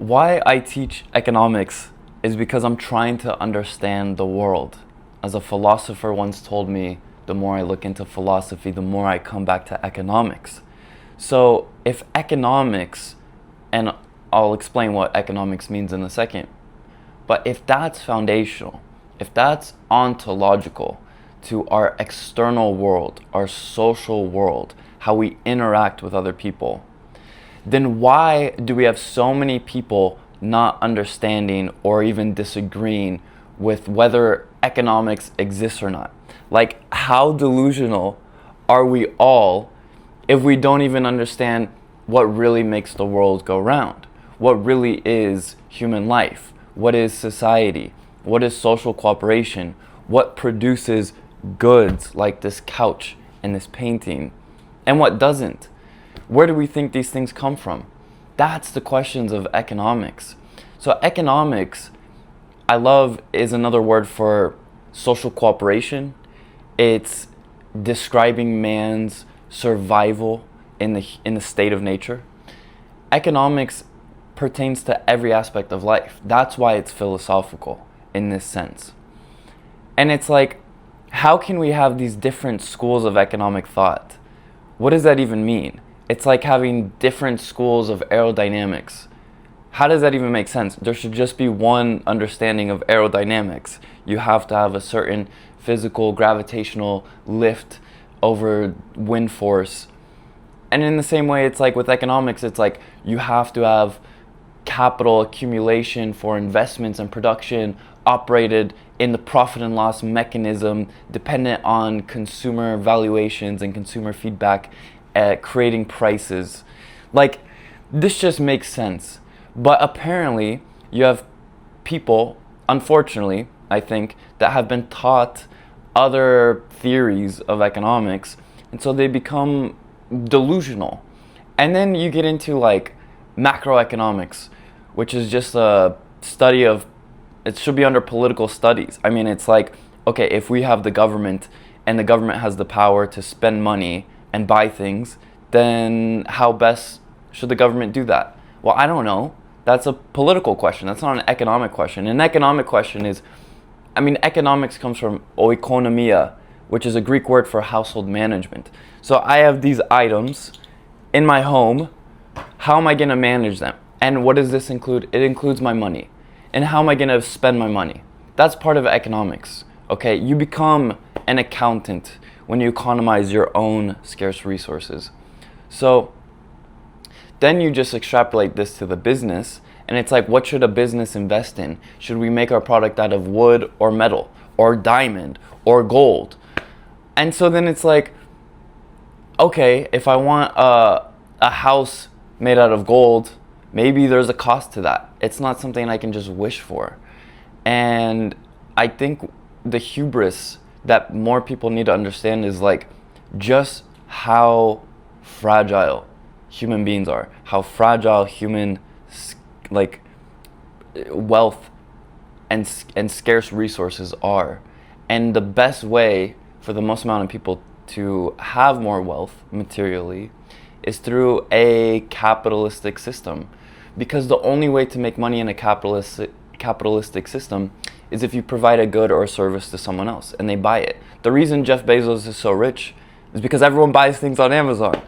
Why I teach economics is because I'm trying to understand the world. As a philosopher once told me, the more I look into philosophy, the more I come back to economics. So if economics, and I'll explain what economics means in a second, but if that's foundational, if that's ontological to our external world, our social world, how we interact with other people, then why do we have so many people not understanding or even disagreeing with whether economics exists or not? Like, how delusional are we all if we don't even understand what really makes the world go round? What really is human life? What is society? What is social cooperation? What produces goods like this couch and this painting? And what doesn't? Where do we think these things come from? That's the questions of economics. So economics, I love, is another word for social cooperation. It's describing man's survival in the state of nature. Economics pertains to every aspect of life. That's why it's philosophical in this sense. And it's like, how can we have these different schools of economic thought? What does that even mean? It's like having different schools of aerodynamics. How does that even make sense? There should just be one understanding of aerodynamics. You have to have a certain physical gravitational lift over wind force. And in the same way, it's like with economics, it's like you have to have capital accumulation for investments and production operated in the profit and loss mechanism dependent on consumer valuations and consumer feedback at creating prices. Like, this just makes sense. But apparently you have people, unfortunately, I think, that have been taught other theories of economics, and so they become delusional. And then you get into like macroeconomics, which is just a study of, it should be under political studies. I mean, it's like, okay, if we have the government and the government has the power to spend money and buy things, then how best should the government do that? Well, I don't know. That's a political question. That's not an economic question. An economic question is, I mean, economics comes from oikonomia, which is a Greek word for household management. So I have these items in my home. How am I going to manage them? And what does this include? It includes my money. And how am I going to spend my money? That's part of economics. Okay, you become an accountant when you economize your own scarce resources. So then you just extrapolate this to the business, and it's like, what should a business invest in? Should we make our product out of wood or metal or diamond or gold? And so then it's like, okay, if I want a house made out of gold, maybe there's a cost to that. It's not something I can just wish for. And I think the hubris that more people need to understand is like just how fragile human beings are, how fragile human like wealth and scarce resources are. And the best way for the most amount of people to have more wealth materially is through a capitalistic system. Because the only way to make money in a capitalistic system is if you provide a good or a service to someone else and they buy it. The reason Jeff Bezos is so rich is because everyone buys things on Amazon.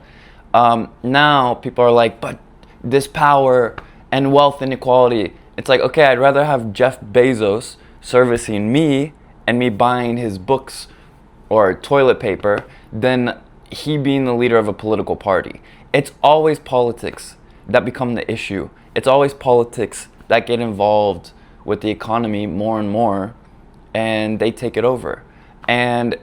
Now people are like, but this power and wealth inequality. It's like, okay, I'd rather have Jeff Bezos servicing me and me buying his books or toilet paper than he being the leader of a political party. It's always politics that become the issue. It's always politics that get involved with the economy more and more, and they take it over. And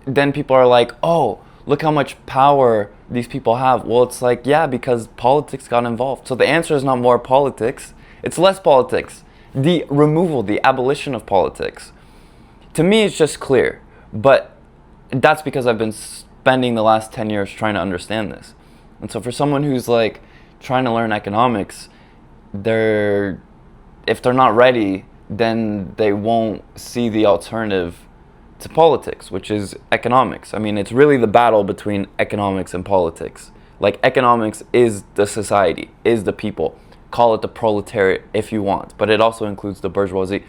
then people are like, oh, look how much power these people have. Well, it's like, yeah, because politics got involved. So the answer is not more politics, it's less politics. The removal, the abolition of politics. To me, it's just clear. But that's because I've been spending the last 10 years trying to understand this. And so for someone who's like trying to learn economics, if they're not ready, then they won't see the alternative to politics, which is economics. I mean, it's really the battle between economics and politics. Like, economics is the society, is the people. call it the proletariat if you want, but it also includes the bourgeoisie,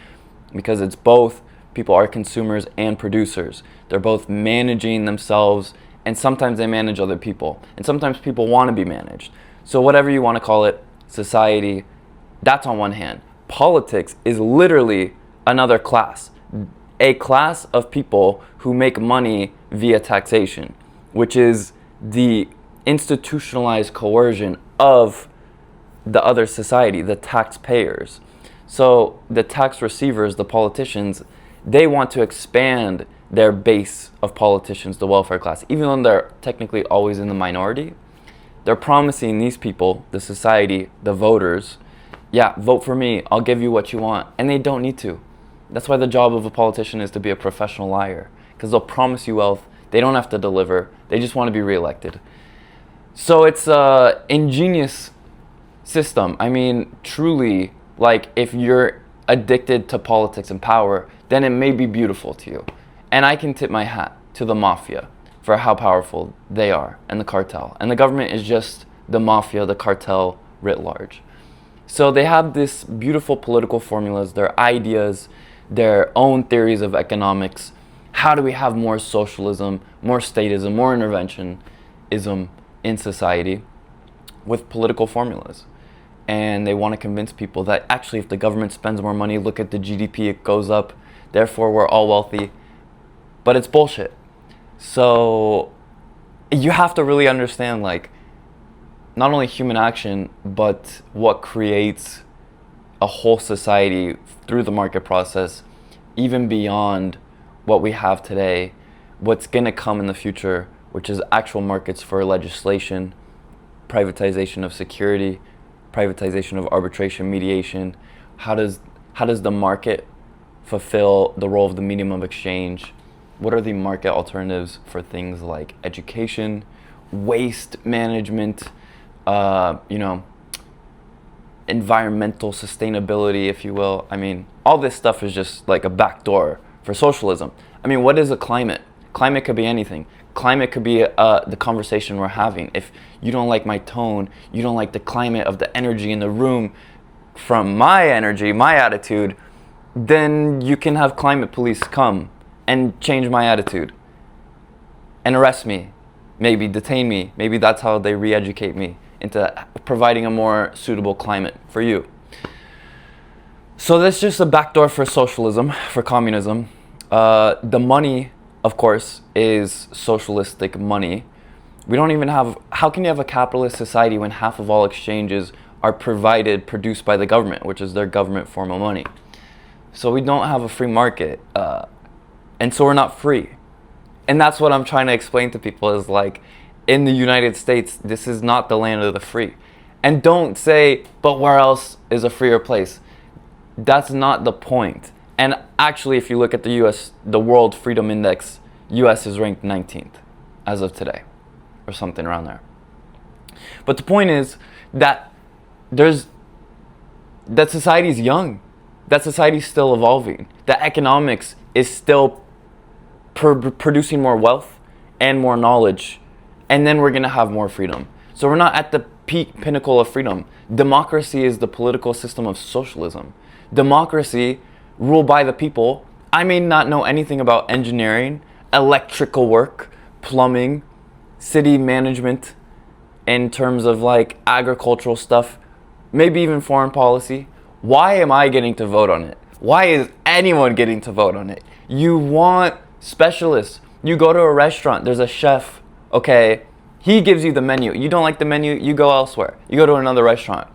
because it's both. People are consumers and producers. They're both managing themselves, and sometimes they manage other people, and sometimes people want to be managed. So whatever you want to call it, society, that's on one hand. Politics is literally another class, a class of people who make money via taxation, which is the institutionalized coercion of the other society, the taxpayers. So the tax receivers, the politicians, they want to expand their base of politicians, the welfare class. Even though they're technically always in the minority, they're promising these people, the society, the voters, yeah, vote for me, I'll give you what you want. And they don't need to. That's why the job of a politician is to be a professional liar, because they'll promise you wealth, they don't have to deliver, they just want to be reelected. So it's an ingenious system. I mean, truly, like, if you're addicted to politics and power, then it may be beautiful to you. And I can tip my hat to the mafia for how powerful they are, and the cartel. And the government is just the mafia, the cartel writ large. So they have this beautiful political formulas, their ideas, their own theories of economics. How do we have more socialism, more statism, more interventionism in society with political formulas? And they want to convince people that actually if the government spends more money, look at the GDP, it goes up, therefore we're all wealthy. But it's bullshit. So you have to really understand, like, not only human action, but what creates a whole society through the market process, even beyond what we have today, what's going to come in the future, which is actual markets for legislation, privatization of security, privatization of arbitration, mediation. How does the market fulfill the role of the medium of exchange? What are the market alternatives for things like education, waste management, environmental sustainability, if you will? I mean, all this stuff is just like a backdoor for socialism. I mean, what is a climate? Climate could be anything. Climate could be the conversation we're having. If you don't like my tone, you don't like the climate of the energy in the room from my energy, my attitude, then you can have climate police come and change my attitude and arrest me, maybe detain me. Maybe that's how they re-educate me into providing a more suitable climate for you. So that's just a backdoor for socialism, for communism. The money, of course, is socialistic money. We don't even have, how can you have a capitalist society when half of all exchanges are produced by the government, which is their government form of money? So we don't have a free market, and so we're not free. And that's what I'm trying to explain to people is, like, in the United States, this is not the land of the free. And don't say, but where else is a freer place? That's not the point. And actually, if you look at the US, the World Freedom Index, US is ranked 19th as of today, or something around there. But the point is that that society is young, that society is still evolving, that economics is still producing more wealth and more knowledge, and then we're gonna have more freedom. So we're not at the pinnacle of freedom. Democracy is the political system of socialism. Democracy, ruled by the people. I may not know anything about engineering, electrical work, plumbing, city management, in terms of like agricultural stuff, maybe even foreign policy. Why am I getting to vote on it? Why is anyone getting to vote on it? You want specialists. You go to a restaurant, there's a chef, okay, he gives you the menu. You don't like the menu, you go elsewhere. You go to another restaurant.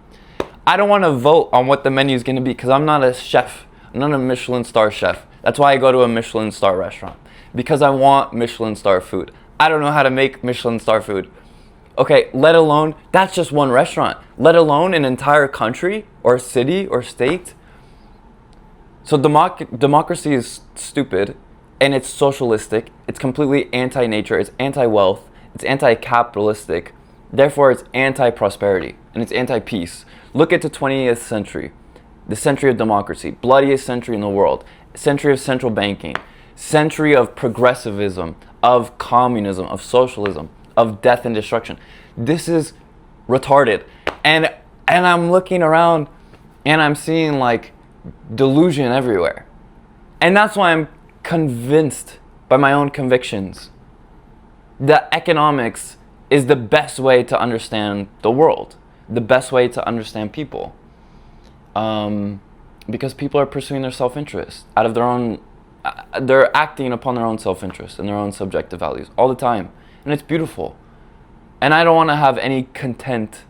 I don't want to vote on what the menu is going to be because I'm not a chef. I'm not a Michelin star chef. That's why I go to a Michelin star restaurant, because I want Michelin star food. I don't know how to make Michelin star food. Okay, let alone, that's just one restaurant, let alone an entire country or city or state. So democracy is stupid, and it's socialistic. It's completely anti-nature. It's anti-wealth. It's anti-capitalistic. Therefore, it's anti-prosperity, and it's anti-peace. Look at the 20th century, the century of democracy, bloodiest century in the world, century of central banking, century of progressivism, of communism, of socialism, of death and destruction. This is retarded. And And I'm looking around and I'm seeing like delusion everywhere. And that's why I'm convinced by my own convictions that economics is the best way to understand the world, the best way to understand people. Because people are pursuing their self-interest out of their own, they're acting upon their own self-interest and their own subjective values all the time. And it's beautiful. And I don't want to have any content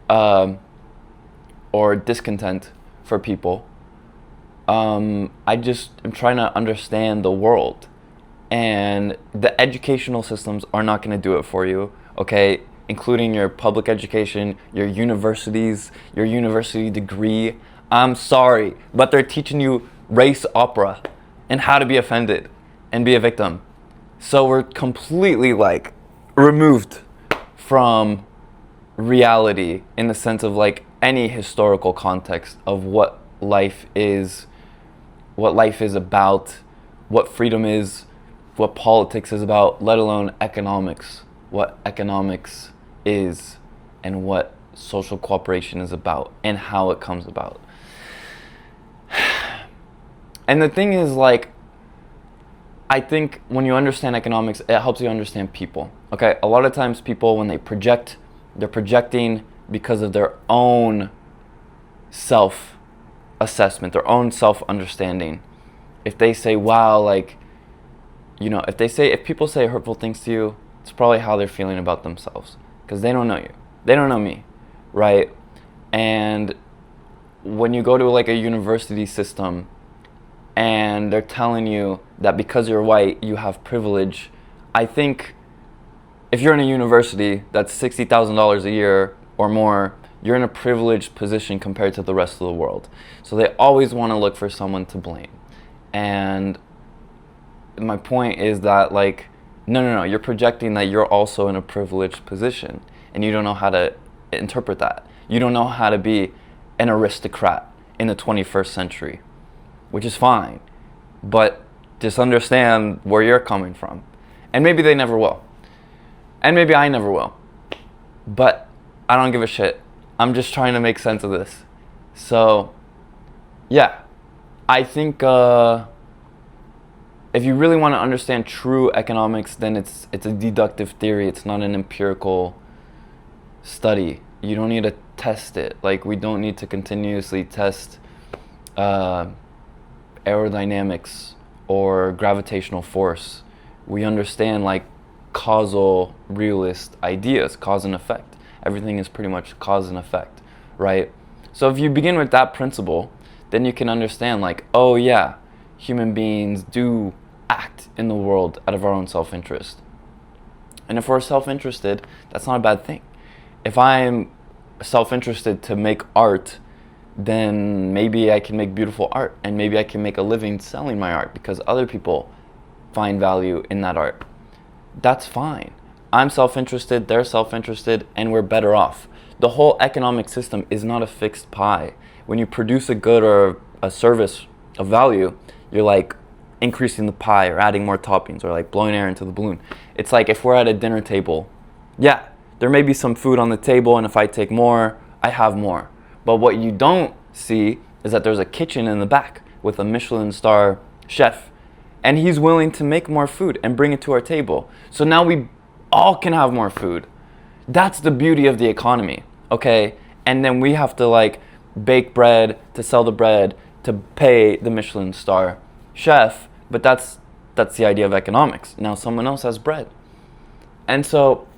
or discontent for people. I just am trying to understand the world. And the educational systems are not going to do it for you, okay? Including your public education, your universities, your university degree. I'm sorry, but they're teaching you race opera and how to be offended and be a victim. So we're completely like removed from reality in the sense of like any historical context of what life is about, what freedom is, what politics is about, let alone economics, what economics is and what social cooperation is about and how it comes about. And the thing is, like, I think when you understand economics, it helps you understand people. Okay, a lot of times people, when they project, they're projecting because of their own self-assessment, their own self-understanding. If they say, wow, like, you know, if people say hurtful things to you, it's probably how they're feeling about themselves, because they don't know you. They don't know me, right? And when you go to like a university system and they're telling you that because you're white, you have privilege, I think if you're in a university that's $60,000 a year or more, you're in a privileged position compared to the rest of the world. So they always want to look for someone to blame. And my point is that, like, no, you're projecting that you're also in a privileged position, and you don't know how to interpret that. You don't know how to be an aristocrat in the 21st century, which is fine, but just understand where you're coming from. And maybe they never will. And maybe I never will. But I don't give a shit. I'm just trying to make sense of this. So, yeah, I think if you really want to understand true economics, then it's a deductive theory. It's not an empirical study. You don't need to test it. Like, we don't need to continuously test aerodynamics or gravitational force. We understand like causal realist ideas, cause and effect. Everything is pretty much cause and effect, right? So if you begin with that principle, then you can understand like, oh yeah, human beings do act in the world out of our own self-interest. And if we're self-interested, that's not a bad thing. If I'm self-interested to make art, then maybe I can make beautiful art, and maybe I can make a living selling my art because other people find value in that art. That's fine. I'm self-interested, they're self-interested, and we're better off. The whole economic system is not a fixed pie. When you produce a good or a service of value, you're like increasing the pie or adding more toppings or like blowing air into the balloon. It's like if we're at a dinner table, yeah, there may be some food on the table, and if I take more, I have more. But what you don't see is that there's a kitchen in the back with a Michelin star chef, and he's willing to make more food and bring it to our table. So now we all can have more food. That's the beauty of the economy, okay? And then we have to like bake bread to sell the bread to pay the Michelin star chef, but that's the idea of economics. Now someone else has bread. And so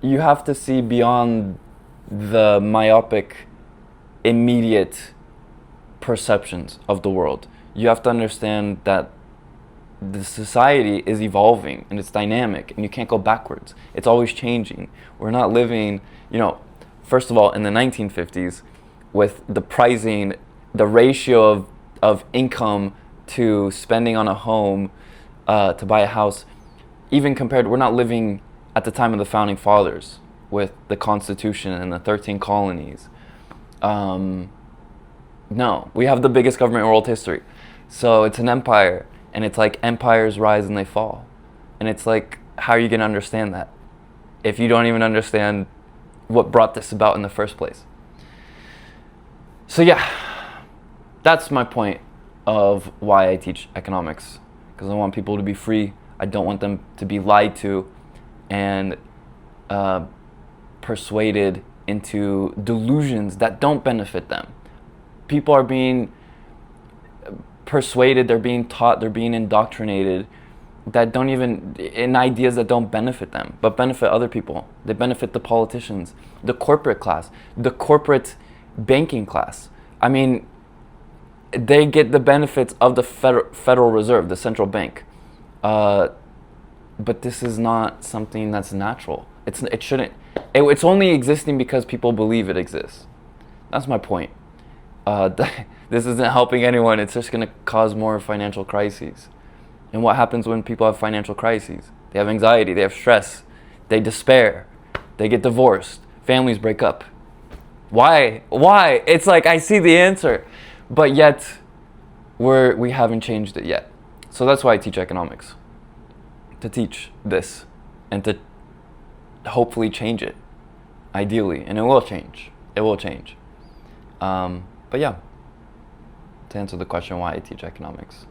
you have to see beyond the myopic, immediate perceptions of the world. You have to understand that the society is evolving and it's dynamic and you can't go backwards. It's always changing. We're not living, first of all, in the 1950s with the pricing, the ratio of income to spending on a home, to buy a house, even compared, we're not living at the time of the founding fathers with the Constitution and the 13 colonies. No, we have the biggest government in world history. So it's an empire, and it's like empires rise and they fall. And it's like, how are you going to understand that if you don't even understand what brought this about in the first place? So yeah, that's my point of why I teach economics, because I want people to be free. I don't want them to be lied to and persuaded into delusions that don't benefit them. People are being persuaded, they're being taught, they're being indoctrinated that don't even, in ideas that don't benefit them, but benefit other people. They benefit the politicians, the corporate class, the corporate banking class. I mean, they get the benefits of the Federal Reserve, the central bank. But this is not something that's natural. It shouldn't. It's only existing because people believe it exists. That's my point. This isn't helping anyone. It's just going to cause more financial crises. And what happens when people have financial crises? They have anxiety, they have stress, they despair, they get divorced, families break up. Why? Why? It's like I see the answer, but yet we haven't changed it yet. So that's why I teach economics. To teach this and to hopefully change it, ideally, and it will change. It will change. But yeah, to answer the question why I teach economics.